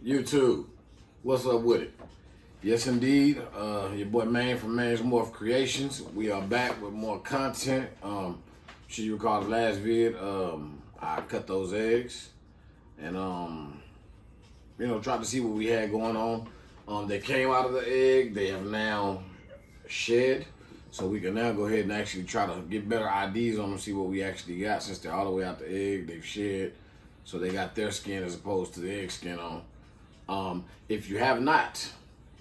YouTube, what's up with it? Yes, indeed. Your boy Maine from Maine's Morph Creations. We are back with more content. Should you recall the last vid? I cut those eggs and tried to see what we had going on. They came out of the egg. They have now shed, so we can now go ahead and actually try to get better IDs on them, see what we actually got. Since they're all the way out the egg, they've shed, so they got their skin as opposed to the egg skin on. If you have not,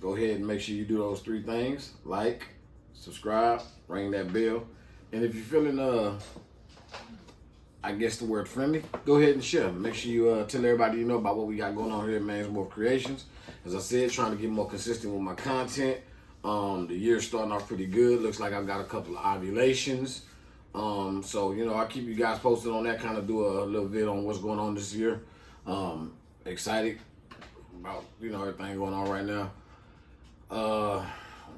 go ahead and make sure you do those three things: like, subscribe, ring that bell, and if you're feeling I guess the word friendly, go ahead and share. Make sure you tell everybody you know about what we got going on here at Maine's Morph Creations. As I said, trying to get more consistent with my content. The year's starting off pretty good. Looks like I've got a couple of ovulations. So I'll keep you guys posted on that, kind of do a little vid on what's going on this year. Excited about everything going on right now.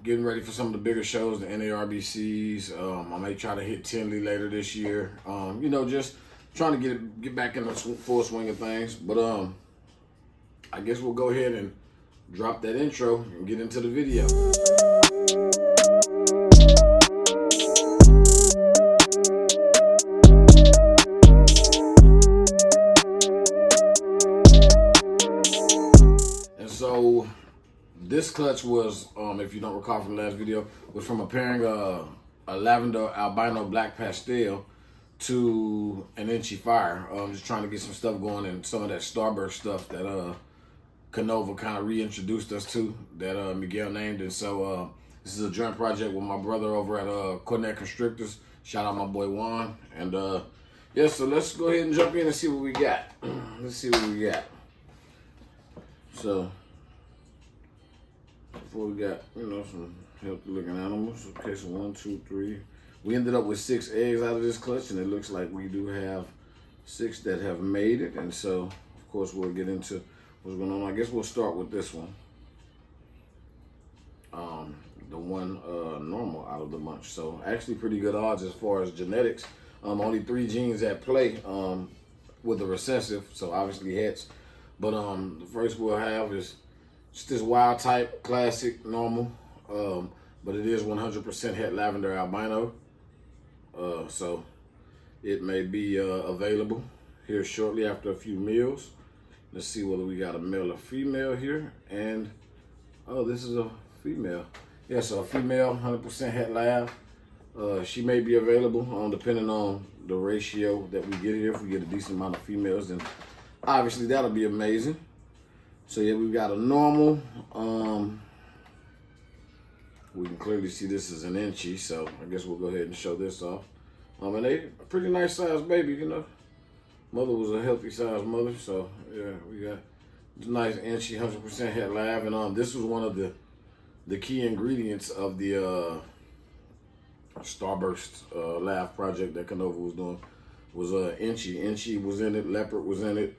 Getting ready for some of the bigger shows, the NARBCs. I may try to hit Tinley later this year. Just trying to get back in the full swing of things. But I guess we'll go ahead and drop that intro and get into the video. And so this clutch was, if you don't recall from the last video, was from a pairing a lavender albino black pastel to an enchi fire. Just trying to get some stuff going and some of that starburst stuff that Canova kind of reintroduced us to, that Miguel named. And so this is a joint project with my brother over at Cornet Constrictors. Shout out my boy Juan. And yeah, so let's go ahead and jump in and see what we got. Let's see what we got. So before we got, some healthy looking animals. Okay, so 1, 2, 3. We ended up with 6 eggs out of this clutch, and it looks like we do have 6 that have made it. And so, of course, we'll get into what's going on. I guess we'll start with this one. The one normal out of the bunch. So actually pretty good odds as far as genetics. Only 3 genes at play with the recessive, so obviously hets. But the first we'll have is just this wild type, classic, normal, but it is 100% het lavender albino. So it may be available here shortly after a few meals. Let's see whether we got a male or female here. And, oh, this is a female. Yeah, so a female, 100% het lav. She may be available depending on the ratio that we get here. If we get a decent amount of females, then obviously that'll be amazing. So yeah, we've got a normal. We can clearly see this is an enchi, so I guess we'll go ahead and show this off. And they a pretty nice sized baby, Mother was a healthy sized mother, so yeah, we got this nice enchi, 100% het lav, and this was one of the key ingredients of the Starburst lav project that Canova was doing. Was enchi. Enchi was in it, leopard was in it.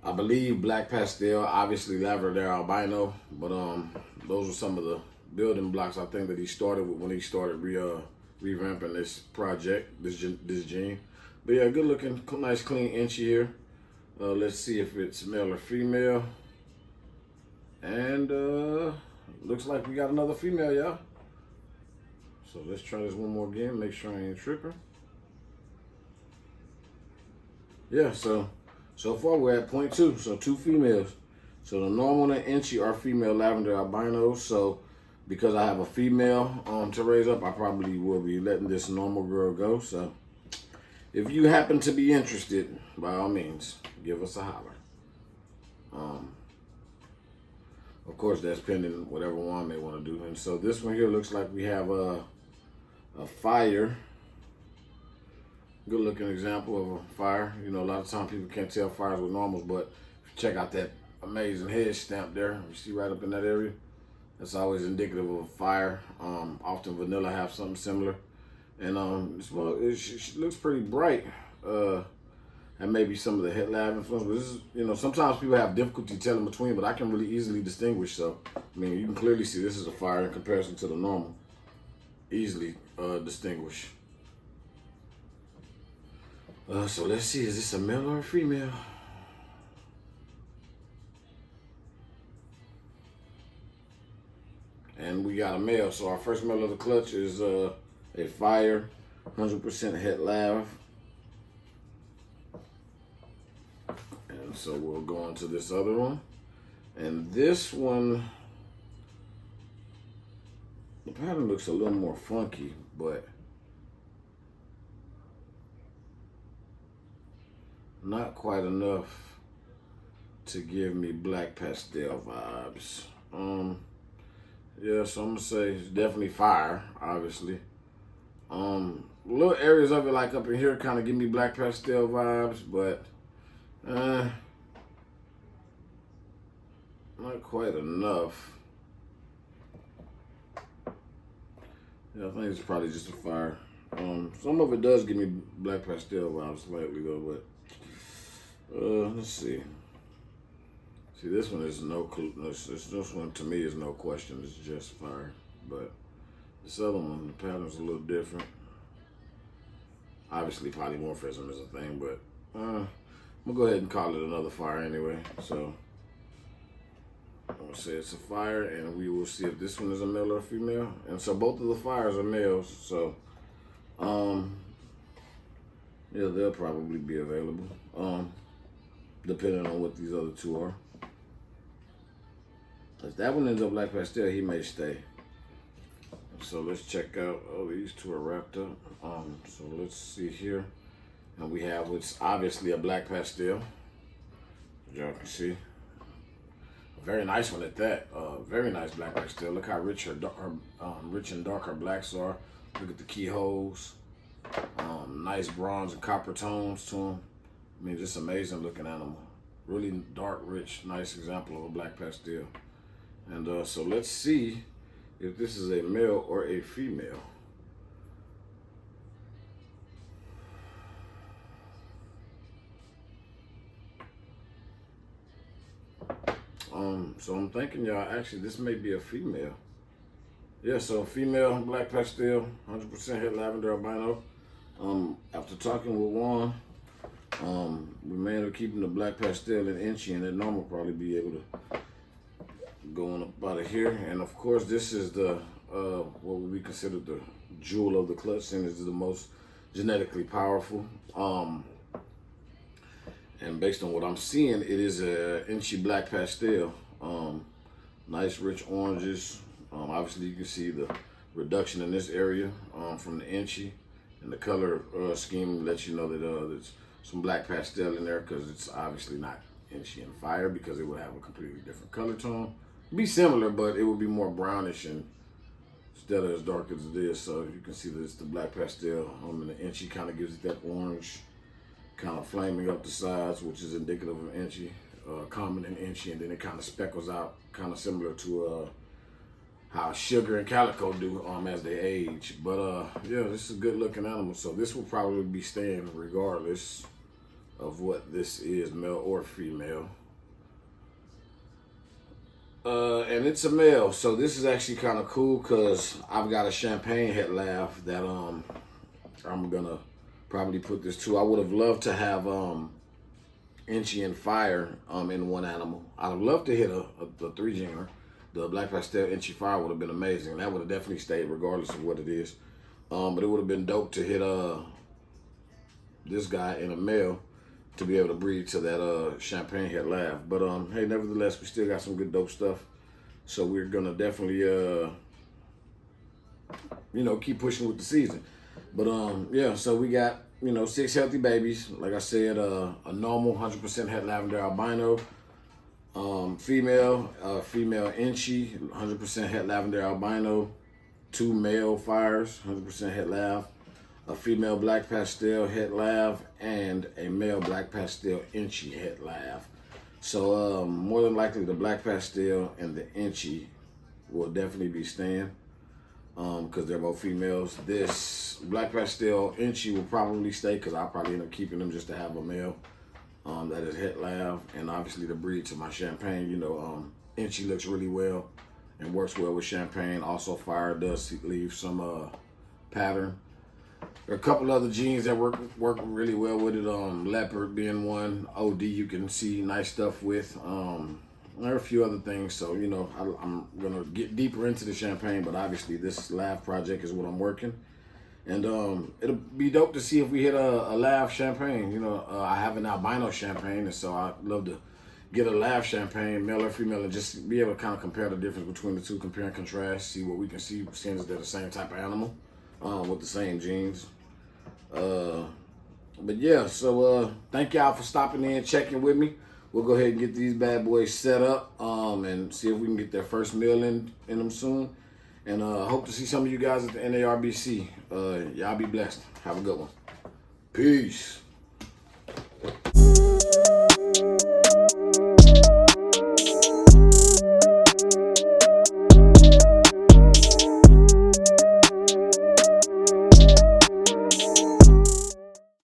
I believe black pastel, obviously lavender albino, but those were some of the building blocks I think that he started with when he started revamping this project, this gene. But yeah, good looking, nice clean enchi here. Let's see if it's male or female. And looks like we got another female, y'all. So let's try this one more again, make sure I ain't tripping. Yeah, so far we're at 0.2, so 2 females. So the normal and enchi are female lavender albinos. So because I have a female to raise up, I probably will be letting this normal girl go. So if you happen to be interested, by all means, give us a holler. Of course, that's pending whatever one may want to do. And so this one here looks like we have a fire. Good looking example of a fire. A lot of times people can't tell fires with normals, but check out that amazing head stamp there. You see right up in that area? That's always indicative of a fire. Often vanilla have something similar. And it looks pretty bright. And maybe some of the het lav influence. But this is, sometimes people have difficulty telling between, but I can really easily distinguish. So, you can clearly see this is a fire in comparison to the normal. Easily distinguish. So let's see, is this a male or a female? got a male. So our first male of the clutch is a fire, 100% het lav. And so we'll go on to this other one. And this one, the pattern looks a little more funky, but not quite enough to give me black pastel vibes. Yeah, so I'm gonna say it's definitely fire, obviously. Little areas of it, like up in here, kind of give me black pastel vibes, but not quite enough. Yeah, I think it's probably just a fire. Some of it does give me black pastel vibes slightly though, but let's see. See, this one is no clue. This one to me is no question. It's just fire. But this other one, the pattern's a little different. Obviously, polymorphism is a thing, but I'm gonna go ahead and call it another fire anyway. So I'm gonna say it's a fire, and we will see if this one is a male or a female. And so both of the fires are males. So yeah, they'll probably be available. Depending on what these other two are. If that one ends up black pastel, he may stay. So let's check out. Oh, these two are wrapped up. So let's see here, and we have what's obviously a black pastel. Y'all can see, a very nice one at that. Very nice black pastel. Look how rich rich and dark her blacks are. Look at the keyholes. Nice bronze and copper tones to them. I mean, just amazing looking animal. Really dark, rich, nice example of a black pastel. And so let's see if this is a male or a female. So I'm thinking, y'all, actually this may be a female. Yeah, so female black pastel, 100% het lavender albino. After talking with Juan, we may end up keeping the black pastel and enchi, and then normal probably be able to go on up out of here. And of course, this is the what would be considered the jewel of the clutch, since it's the most genetically powerful. And based on what I'm seeing, it is a enchi black pastel. Nice rich oranges. Obviously, you can see the reduction in this area from the enchi, and the color scheme lets you know that there's some black pastel in there, because it's obviously not enchi and fire, because it would have a completely different color tone. Be similar, but it would be more brownish and instead of as dark as it is. So you can see that it's the black pastel, and the enchi kind of gives it that orange, kind of flaming up the sides, which is indicative of enchi, common in enchi, and then it kind of speckles out, kind of similar to how sugar and calico do as they age. But yeah, this is a good looking animal, so this will probably be staying regardless of what this is, male or female. And it's a male, so this is actually kind of cool, because I've got a champagne het lav that I'm gonna probably put this to. I would have loved to have enchi and fire in one animal. I'd have loved to hit a 3-gener. The black pastel enchi fire would have been amazing. That would have definitely stayed regardless of what it is. But it would have been dope to hit this guy in a male to be able to breed to that champagne het lav. But hey, nevertheless, we still got some good dope stuff. So we're gonna definitely keep pushing with the season. But yeah, so we got 6 healthy babies. Like I said, a normal 100% het lavender albino. Female enchi, 100% het lavender albino. 2 male fires, 100% het lav. A female black pastel het lav, and a male black pastel enchi het lav. So more than likely the black pastel and the enchi will definitely be staying, because they're both females. This black pastel enchi will probably stay, because I'll probably end up keeping them just to have a male that is het lav, and obviously the breed to my champagne. Enchi looks really well and works well with champagne. Also, fire does leave some pattern. There are a couple other genes that work really well with it. Leopard being one. OD you can see nice stuff with. there are a few other things. So, you know, I'm going to get deeper into the champagne, but obviously this Lav project is what I'm working. And it'll be dope to see if we hit a Lav champagne. You know, I have an albino champagne, and so I'd love to get a Lav champagne, male or female, and just be able to kind of compare the difference between the two, compare and contrast, see what we can see, seeing as they're the same type of animal with the same genes. But yeah, so thank y'all for stopping in, checking with me. We'll go ahead and get these bad boys set up and see if we can get their first meal in them soon. And hope to see some of you guys at the NARBC. Y'all be blessed. Have a good one. Peace.